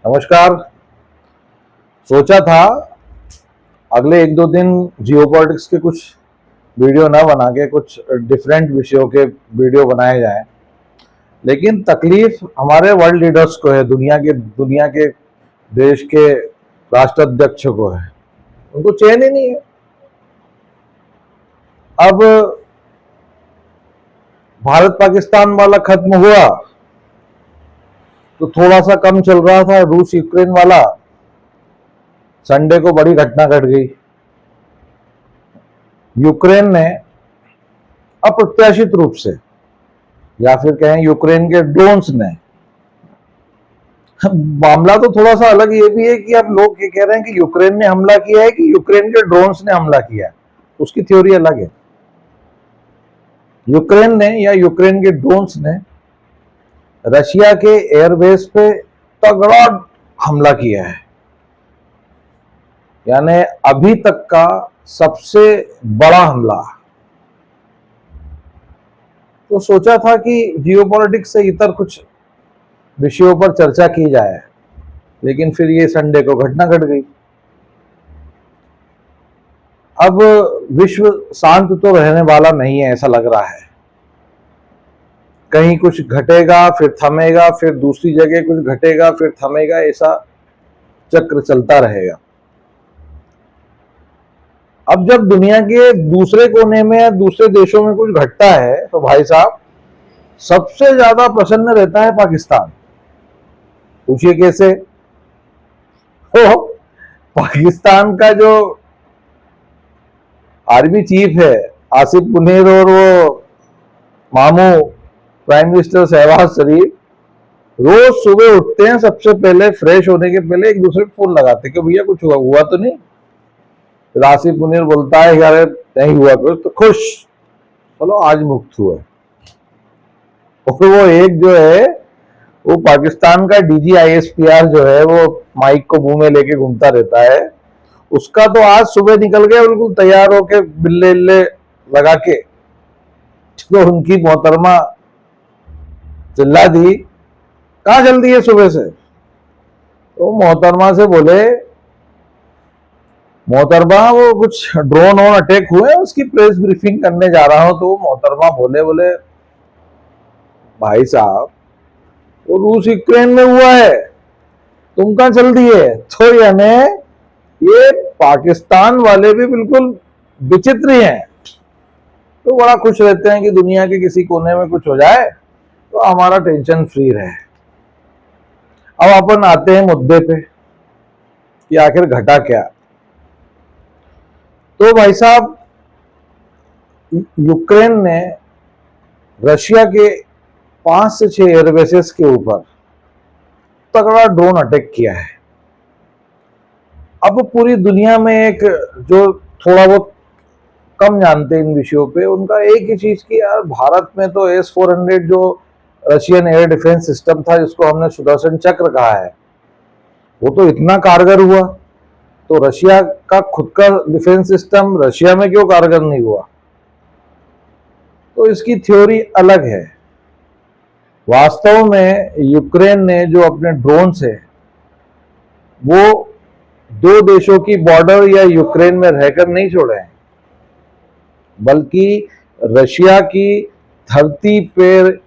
नमस्कार। सोचा था अगले एक दो दिन जियोपॉलिटिक्स के कुछ वीडियो ना बना के कुछ डिफरेंट विषयों के वीडियो बनाए जाएं, लेकिन तकलीफ हमारे वर्ल्ड लीडर्स को है, दुनिया के देश के राष्ट्राध्यक्ष को है। उनको चैन ही नहीं है। अब भारत पाकिस्तान वाला खत्म हुआ तो थोड़ा सा कम चल रहा था रूस यूक्रेन वाला। संडे को बड़ी घटना घट गई। यूक्रेन ने अप्रत्याशित रूप से, या फिर कहें यूक्रेन के ड्रोन्स ने, मामला तो थोड़ा सा अलग ये भी है कि अब लोग ये कह रहे हैं कि यूक्रेन ने हमला किया है कि यूक्रेन के ड्रोन्स ने हमला किया है। उसकी थ्योरी अलग है। यूक्रेन ने या यूक्रेन के ड्रोन्स ने रशिया के एयरबेस पे तगड़ा हमला किया है, यानी अभी तक का सबसे बड़ा हमला। तो सोचा था कि जियोपॉलिटिक्स से इतर कुछ विषयों पर चर्चा की जाए, लेकिन फिर ये संडे को घटना घट गई। अब विश्व शांत तो रहने वाला नहीं है, ऐसा लग रहा है। कहीं कुछ घटेगा फिर थमेगा, फिर दूसरी जगह कुछ घटेगा फिर थमेगा, ऐसा चक्र चलता रहेगा। अब जब दुनिया के दूसरे कोने में या दूसरे देशों में कुछ घटता है तो भाई साहब सबसे ज्यादा प्रसन्न रहता है पाकिस्तान। पूछिए कैसे? तो पाकिस्तान का जो आर्मी चीफ है आसिफ मुनीर और वो मामू प्राइम मिनिस्टर शहबाज शरीफ रोज सुबह उठते हैं, सबसे पहले फ्रेश होने के पहले एक दूसरे को फोन लगाते हैं कि भैया कुछ हुआ तो नहीं। फिर आसिफ मुनीर बोलता है यार नहीं हुआ कुछ, तो खुश, चलो आज मुक्त हुआ। और वो एक जो है वो पाकिस्तान का DGISPR जो है वो माइक को मुंह में लेके घूमता रहता है। उसका तो आज सुबह निकल गया बिल्कुल तैयार होके बिल्ले इल्ले लगा के। तो उनकी मोहतरमा चिल्ला दी, कहाँ जल्दी है सुबह से? तो मोहतरमा से बोले, मोहतरमा वो कुछ ड्रोन अटैक हुए, उसकी प्रेस ब्रीफिंग करने जा रहा हूं। तो वो मोहतरमा बोले भाई साहब वो रूस यूक्रेन में हुआ है, तुम कहां चल दिए? तो यानी ये पाकिस्तान वाले भी बिल्कुल विचित्र ही हैं। तो बड़ा खुश रहते हैं कि दुनिया के किसी कोने में कुछ हो जाए तो हमारा टेंशन फ्री रहे। अब अपन आते हैं मुद्दे पे कि आखिर घटा क्या। तो भाई साहब यूक्रेन ने रशिया के 5 से 6 एयरबेसेस के ऊपर तगड़ा ड्रोन अटैक किया है। अब पूरी दुनिया में एक जो थोड़ा बहुत कम जानते हैं इन विषयों पे, उनका एक ही चीज की यार, भारत में तो S-400 जो रशियन एयर डिफेंस सिस्टम था जिसको हमने सुदर्शन चक्र कहा है, वो तो इतना कारगर हुआ, तो रशिया का खुद का डिफेंस सिस्टम रशिया में क्यों कारगर नहीं हुआ? तो इसकी थ्योरी अलग है। वास्तव में यूक्रेन ने जो अपने ड्रोन से वो 2 देशों की बॉर्डर या यूक्रेन में रहकर नहीं छोड़े हैं, बल्कि रशिया की धरती पर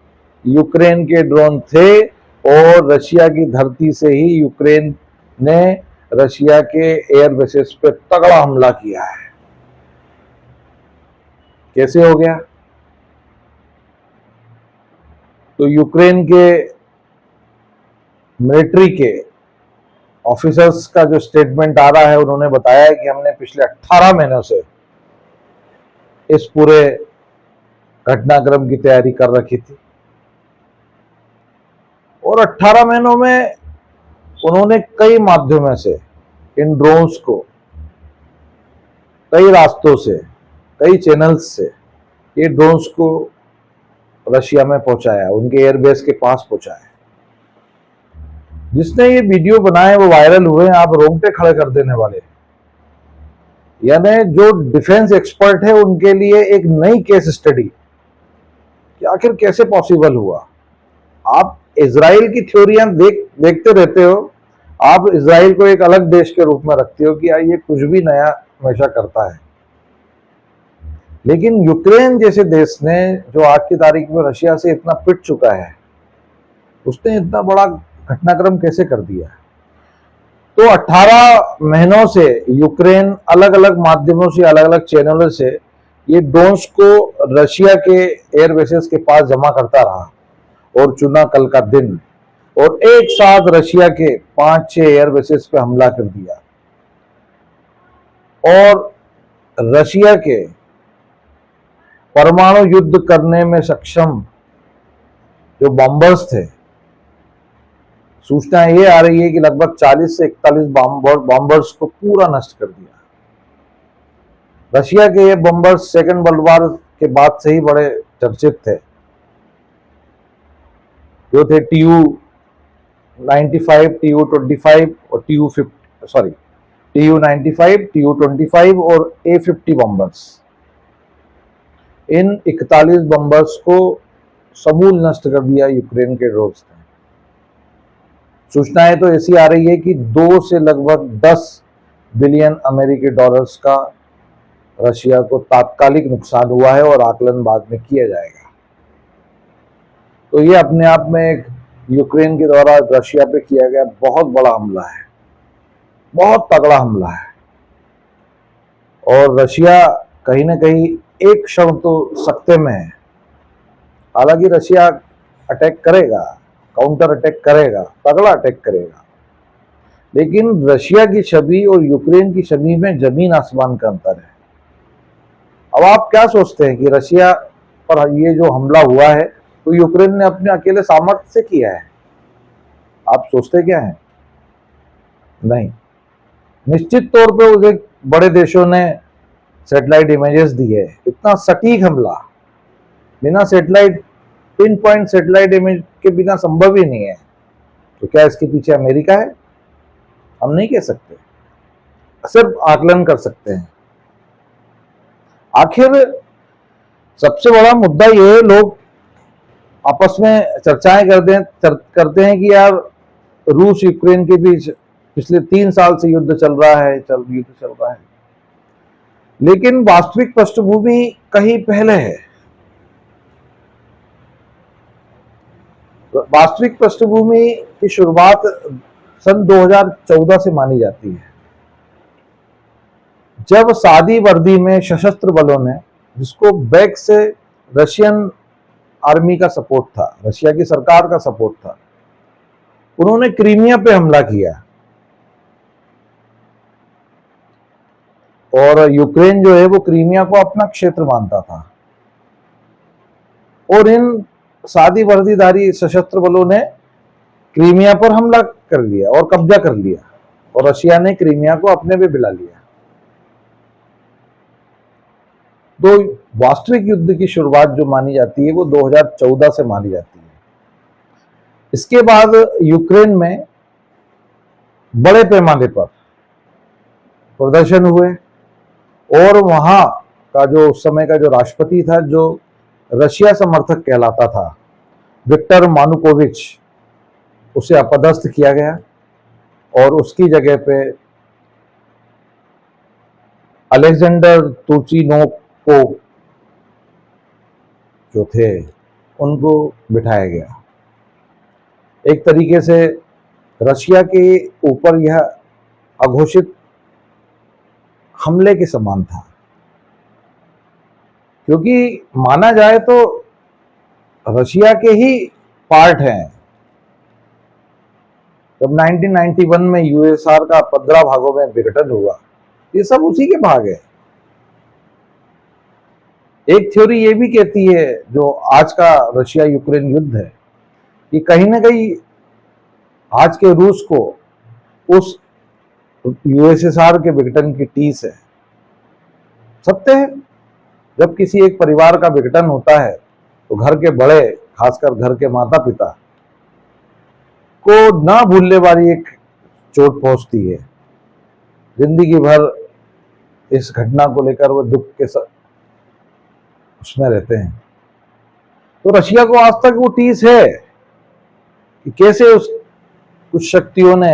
यूक्रेन के ड्रोन थे और रशिया की धरती से ही यूक्रेन ने रशिया के एयरबेसेस पे तगड़ा हमला किया है। कैसे हो गया? तो यूक्रेन के मिलिट्री के ऑफिसर्स का जो स्टेटमेंट आ रहा है, उन्होंने बताया है कि हमने पिछले 18 महीनों से इस पूरे घटनाक्रम की तैयारी कर रखी थी और 18 महीनों में उन्होंने कई माध्यमों से इन ड्रोन्स को, कई रास्तों से, कई चैनल्स से ये ड्रोन्स को रशिया में पहुंचाया, उनके एयरबेस के पास पहुंचाया। जिसने ये वीडियो बनाए वो वायरल हुए, आप रोंगटे खड़े कर देने वाले। यानी जो डिफेंस एक्सपर्ट है उनके लिए एक नई केस स्टडी कि आखिर कैसे पॉसिबल हुआ। आप इजराइल की थ्योरियां देखते रहते हो, आप इजराइल को एक अलग देश के रूप में रखते हो कि यार ये कुछ भी नया हमेशा करता है, लेकिन यूक्रेन जैसे देश ने, जो आज की तारीख में रशिया से इतना पिट चुका है, उसने इतना बड़ा घटनाक्रम कैसे कर दिया? तो 18 महीनों से यूक्रेन अलग अलग माध्यमों से, अलग अलग चैनलों से ये ड्रोन्स को रशिया के एयरबेसेस के पास जमा करता रहा, और चुना कल का दिन, और एक साथ रशिया के 5-6 एयरबेसेस पे हमला कर दिया। और रशिया के परमाणु युद्ध करने में सक्षम जो बॉम्बर्स थे, सूचना ये आ रही है कि लगभग 40 से 41 बॉम्बर्स को पूरा नष्ट कर दिया। रशिया के ये बॉम्बर्स सेकेंड वर्ल्ड वॉर के बाद से ही बड़े चर्चित थे, जो थे TU-95, TU-25 और TU-95, TU-25 और A-50 बॉम्बर्स। इन 41 बॉम्बर्स को समूल नष्ट कर दिया यूक्रेन के ड्रोन्स ने। सूचनाएं तो ऐसी आ रही है कि 2 से लगभग 10 बिलियन अमेरिकी डॉलर्स का रशिया को तात्कालिक नुकसान हुआ है, और आकलन बाद में किया जाएगा। तो ये अपने आप में एक यूक्रेन के द्वारा रशिया पे किया गया बहुत बड़ा हमला है, बहुत तगड़ा हमला है। और रशिया कहीं ना कहीं एक क्षण तो सकते में है। हालांकि रशिया अटैक करेगा, काउंटर अटैक करेगा, तगड़ा अटैक करेगा, लेकिन रशिया की छवि और यूक्रेन की छवि में जमीन आसमान का अंतर है। अब आप क्या सोचते हैं कि रशिया पर ये जो हमला हुआ है तो यूक्रेन ने अपने अकेले सामर्थ्य से किया है? आप सोचते क्या है? नहीं, निश्चित तौर पे उसे बड़े देशों ने सैटेलाइट इमेजेस दिए। इतना सटीक हमला बिना satellite, pin point satellite image के बिना संभव ही नहीं है। तो क्या इसके पीछे अमेरिका है? हम नहीं कह सकते, सिर्फ आकलन कर सकते हैं। आखिर सबसे बड़ा मुद्दा यह है, लोग आपस में चर्चाएं करते हैं कि यार रूस यूक्रेन के बीच पिछले 3 साल से युद्ध चल रहा है, लेकिन वास्तविक पृष्ठभूमि कहीं पहले है। वास्तविक पृष्ठभूमि की शुरुआत सन 2014 से मानी जाती है, जब सादी वर्दी में सशस्त्र बलों ने, जिसको बैक से रशियन आर्मी का सपोर्ट था, रशिया की सरकार का सपोर्ट था, उन्होंने क्रीमिया पे हमला किया। और यूक्रेन जो है वो क्रीमिया को अपना क्षेत्र मानता था, और इन सादी वर्दीधारी सशस्त्र बलों ने क्रीमिया पर हमला कर लिया और कब्जा कर लिया, और रशिया ने क्रीमिया को अपने पे बिला लिया। तो वास्तविक युद्ध की शुरुआत जो मानी जाती है वो 2014 से मानी जाती है। इसके बाद यूक्रेन में बड़े पैमाने पर प्रदर्शन हुए, और वहां का जो उस समय का जो राष्ट्रपति था, जो रशिया समर्थक कहलाता था, विक्टर यानुकोविच, उसे अपदस्थ किया गया, और उसकी जगह पे अलेक्जेंडर तुर्चिनोव जो थे उनको बिठाया गया। एक तरीके से रशिया के ऊपर यह अघोषित हमले के समान था, क्योंकि माना जाए तो रशिया के ही पार्ट हैं। जब 1991 में यूएसआर का 15 भागों में विघटन हुआ, ये सब उसी के भाग है। एक थ्योरी ये भी कहती है, जो आज का रशिया यूक्रेन युद्ध है, कि कहीं ना कहीं आज के रूस को उस यूएसएसआर के विघटन की टीस है। सत्य है, जब किसी एक परिवार का विघटन होता है तो घर के बड़े, खासकर घर के माता पिता को ना भूलने वाली एक चोट पहुंचती है। जिंदगी भर इस घटना को लेकर वो दुख के उसमें रहते हैं। तो रशिया को आज तक वो टीस है कि कैसे कुछ शक्तियों ने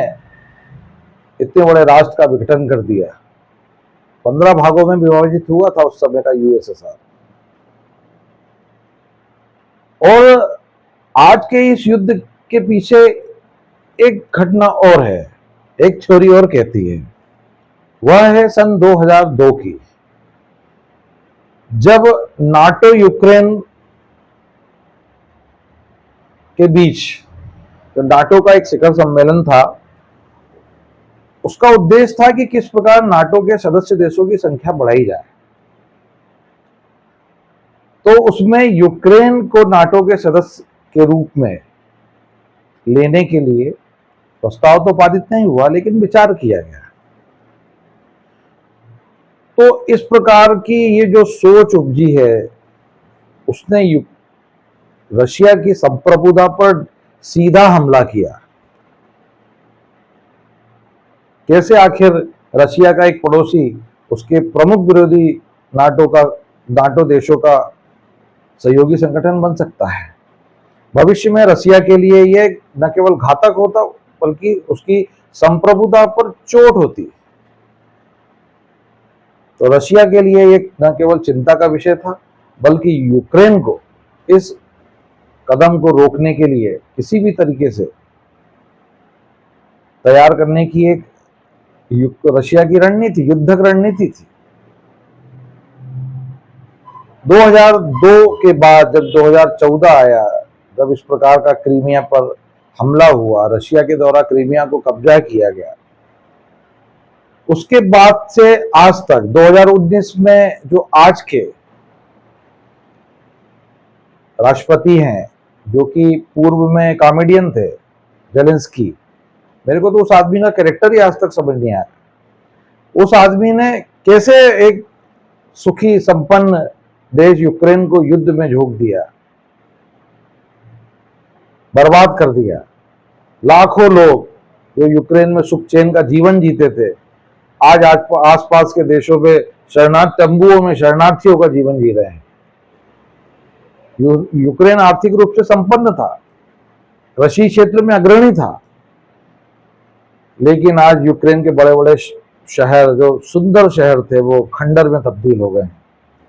इतने बड़े राष्ट्र का विघटन कर दिया। 15 भागों में विभाजित हुआ था उस समय का यूएसएसआर। और आज के इस युद्ध के पीछे एक घटना और है, एक थ्योरी और कहती है, वह है सन 2002 की, जब नाटो यूक्रेन के बीच जो नाटो का एक शिखर सम्मेलन था, उसका उद्देश्य था कि किस प्रकार नाटो के सदस्य देशों की संख्या बढ़ाई जाए। तो उसमें यूक्रेन को नाटो के सदस्य के रूप में लेने के लिए प्रस्ताव तो पारित नहीं हुआ, लेकिन विचार किया गया। तो इस प्रकार की ये जो सोच उपजी है, उसने रशिया की संप्रभुता पर सीधा हमला किया। कैसे आखिर रशिया का एक पड़ोसी उसके प्रमुख विरोधी नाटो देशों का सहयोगी संगठन बन सकता है? भविष्य में रशिया के लिए यह न केवल घातक होता, बल्कि उसकी संप्रभुता पर चोट होती। तो रशिया के लिए यह न केवल चिंता का विषय था, बल्कि यूक्रेन को इस कदम को रोकने के लिए किसी भी तरीके से तैयार करने की एक रशिया की रणनीति, युद्धक रणनीति थी। 2002 के बाद जब 2014 आया, जब इस प्रकार का क्रीमिया पर हमला हुआ, रशिया के द्वारा क्रीमिया को कब्जा किया गया, उसके बाद से आज तक 2019 में जो आज के राष्ट्रपति हैं, जो कि पूर्व में कॉमेडियन थे, जेलेंस्की, मेरे को तो उस आदमी का कैरेक्टर ही आज तक समझ नहीं आया। उस आदमी ने कैसे एक सुखी संपन्न देश यूक्रेन को युद्ध में झोंक दिया, बर्बाद कर दिया। लाखों लोग जो यूक्रेन में सुख चैन का जीवन जीते थे, आज आसपास के देशों में तंबुओं में शरणार्थियों का जीवन जी रहे हैं। यूक्रेन आर्थिक रूप से संपन्न था, कृषि क्षेत्र में अग्रणी था, लेकिन आज यूक्रेन के बड़े बड़े शहर, जो सुंदर शहर थे, वो खंडर में तब्दील हो गए।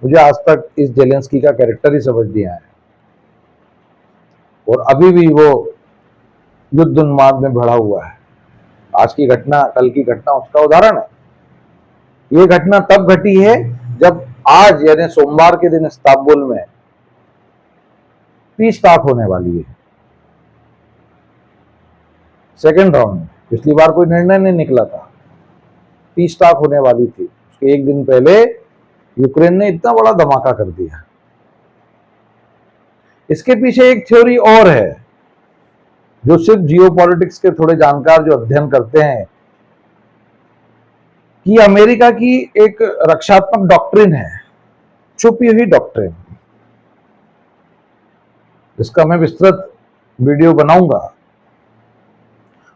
मुझे आज तक इस जेलेंस्की का कैरेक्टर ही समझ नहीं आया, और अभी भी वो युद्ध उन्माद में भरा हुआ है। आज की घटना, कल की घटना उसका उदाहरण है। ये घटना तब घटी है जब आज यानी सोमवार के दिन इस्तांबुल में पीस टॉक होने वाली है, सेकेंड राउंड में। पिछली बार कोई निर्णय नहीं निकला था, पीस टॉक होने वाली थी। उसके एक दिन पहले यूक्रेन ने इतना बड़ा धमाका कर दिया। इसके पीछे एक थ्योरी और है, जो सिर्फ जियोपॉलिटिक्स के थोड़े जानकार जो अध्ययन करते हैं, कि अमेरिका की एक रक्षात्मक डॉक्ट्रिन है, छुपी हुई डॉक्ट्रिन, जिसका मैं विस्तृत वीडियो बनाऊंगा।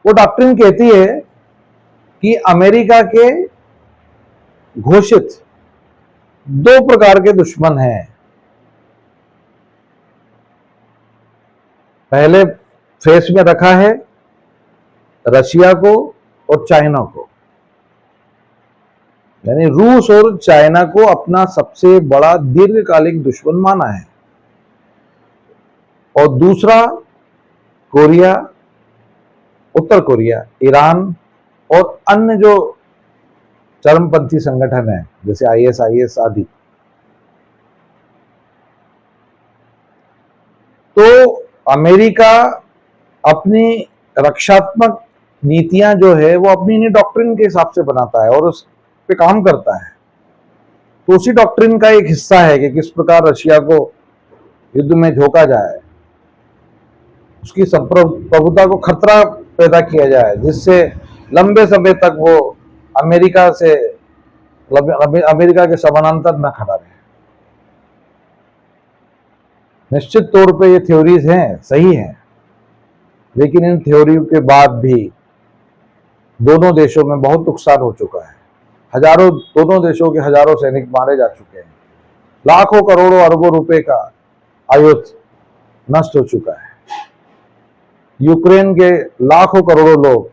वो डॉक्ट्रिन कहती है कि अमेरिका के घोषित 2 प्रकार के दुश्मन हैं। पहले फेस में रखा है रशिया को और चाइना को, यानी रूस और चाइना को अपना सबसे बड़ा दीर्घकालिक दुश्मन माना है। और दूसरा कोरिया, उत्तर कोरिया, ईरान और अन्य जो चरमपंथी संगठन है, जैसे ISIS आदि। तो अमेरिका अपनी रक्षात्मक नीतियां जो है वो अपनी डॉक्ट्रिन के हिसाब से बनाता है और उस पे काम करता है। तो उसी डॉक्ट्रिन का एक हिस्सा है कि किस प्रकार रशिया को युद्ध में झोंका जाए, उसकी संप्रभुता को खतरा पैदा किया जाए, जिससे लंबे समय तक वो अमेरिका के समानांतर न खड़ा रहे। निश्चित तौर पे ये थ्योरीज हैं, सही हैं, लेकिन इन थ्योरियों के बाद भी दोनों देशों में बहुत नुकसान हो चुका है। दोनों देशों के हजारों सैनिक मारे जा चुके हैं, लाखों करोड़ों अरबों रुपए का आयुध नष्ट हो चुका है। यूक्रेन के लाखों करोड़ों लोग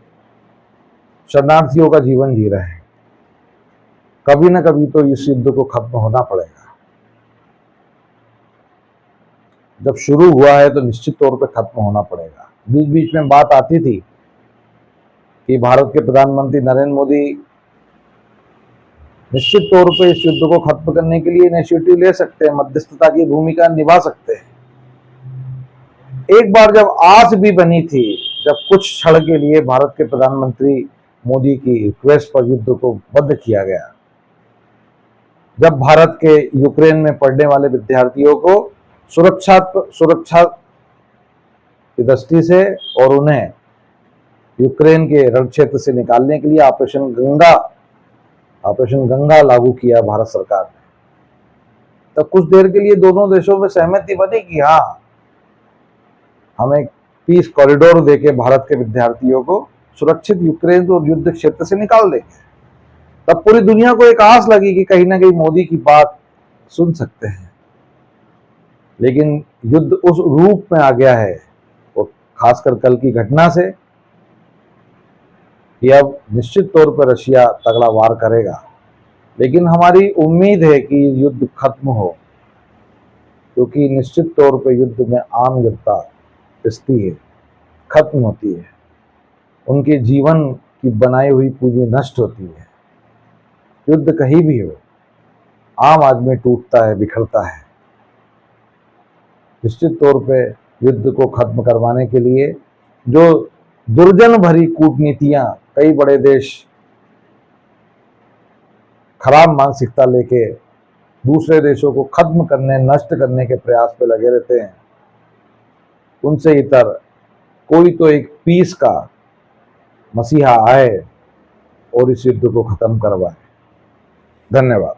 शरणार्थियों का जीवन जी रहे हैं। कभी ना कभी तो इस युद्ध को खत्म होना पड़ेगा। जब शुरू हुआ है तो निश्चित तौर पे खत्म होना पड़ेगा। बीच बीच में बात आती थी कि भारत के प्रधानमंत्री नरेंद्र मोदी निश्चित तौर पे इस युद्ध को खत्म करने के लिए इनिशिएटिव ले सकते हैं, मध्यस्थता की भूमिका निभा सकते हैं। एक बार जब आस भी बनी थी, जब कुछ क्षण के लिए भारत के प्रधानमंत्री मोदी की रिक्वेस्ट पर युद्ध को बंद किया गया, जब भारत के यूक्रेन में पढ़ने वाले विद्यार्थियों को सुरक्षा की दृष्टि से और उन्हें यूक्रेन के रण क्षेत्र से निकालने के लिए ऑपरेशन गंगा लागू किया भारत सरकार ने, तब कुछ देर के लिए दोनों देशों में सहमति बनी कि हाँ, हम एक पीस कॉरिडोर देके भारत के विद्यार्थियों को सुरक्षित यूक्रेन और युद्ध क्षेत्र से निकाल देंगे। तब पूरी दुनिया को एक आस लगी कि कहीं ना कहीं मोदी की बात सुन सकते हैं। लेकिन युद्ध उस रूप में आ गया है, और खासकर कल की घटना से, कि अब निश्चित तौर पर रशिया तगड़ा वार करेगा। लेकिन हमारी उम्मीद है कि युद्ध खत्म हो, क्योंकि निश्चित तौर पर युद्ध में आम जनता पिसती है, खत्म होती है, उनके जीवन की बनाई हुई पूंजी नष्ट होती है। युद्ध कहीं भी हो, आम आदमी टूटता है, बिखरता है। निश्चित तौर पे युद्ध को खत्म करवाने के लिए जो दुर्जन भरी कूटनीतियां कई बड़े देश खराब मानसिकता लेके दूसरे देशों को खत्म करने, नष्ट करने के प्रयास पे लगे रहते हैं, उनसे इतर कोई तो एक पीस का मसीहा आए और इस युद्ध को खत्म करवाए। धन्यवाद।